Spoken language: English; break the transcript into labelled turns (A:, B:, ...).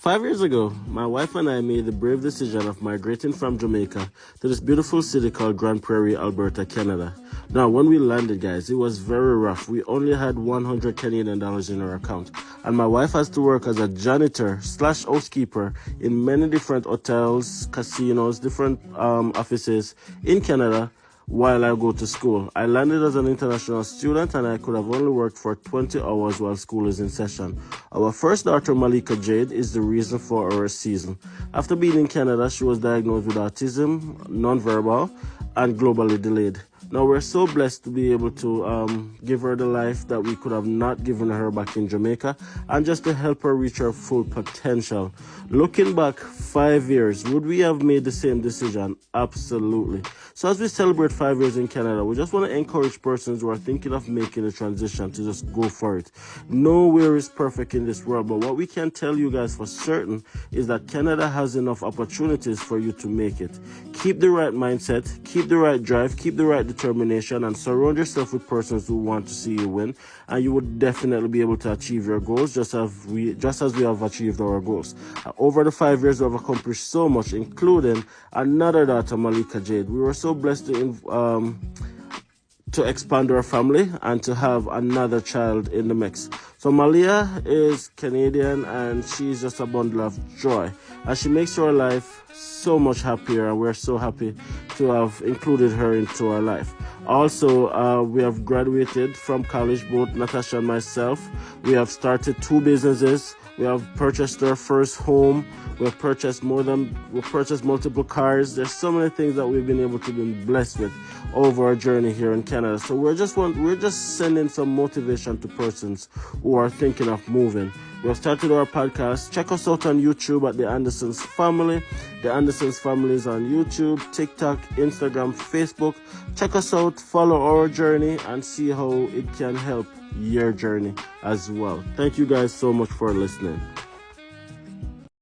A: 5 years ago, my wife and I made the brave decision of migrating from Jamaica to this beautiful city called Grand Prairie, Alberta, Canada. Now, when we landed, guys, it was very rough. We only had 100 Canadian dollars in our account, and my wife has to work as a janitor slash housekeeper in many different hotels, casinos, different offices in Canada while I go to school. I landed as an international student and I could have only worked for 20 hours while school is in session. Our first daughter, Malika Jade, is the reason for our season. After being in Canada, she was diagnosed with autism, nonverbal, and globally delayed. Now, we're so blessed to be able to give her the life that we could have not given her back in Jamaica, and just to help her reach her full potential. Looking back 5 years, would we have made the same decision? Absolutely. So as we celebrate 5 years in Canada, we just want to encourage persons who are thinking of making a transition to just go for it. Nowhere is perfect in this world, but what we can tell you guys for certain is that Canada has enough opportunities for you to make it. Keep the right mindset, keep the right drive, keep the right determination, and surround yourself with persons who want to see you win, and you would definitely be able to achieve your goals just as we have achieved our goals. Over the 5 years, we have accomplished so much, including another daughter, Malika Jade. We were so blessed to expand our family and to have another child in the mix. So Malia is Canadian and she's just a bundle of joy, and she makes our life so much happier, and we're so happy to have included her into our life. Also, we have graduated from college, both Natasha and myself. We have started 2 businesses. We have purchased our first home. We've purchased multiple cars. There's so many things that we've been able to be blessed with over our journey here in Canada. So we're just sending some motivation to persons who are thinking of moving. We have started our podcast. Check us out on YouTube at The Andersons Family. The Andersons Family is on YouTube, TikTok, Instagram, Facebook. Check us out, follow our journey, and see how it can help your journey as well. Thank you guys so much for listening.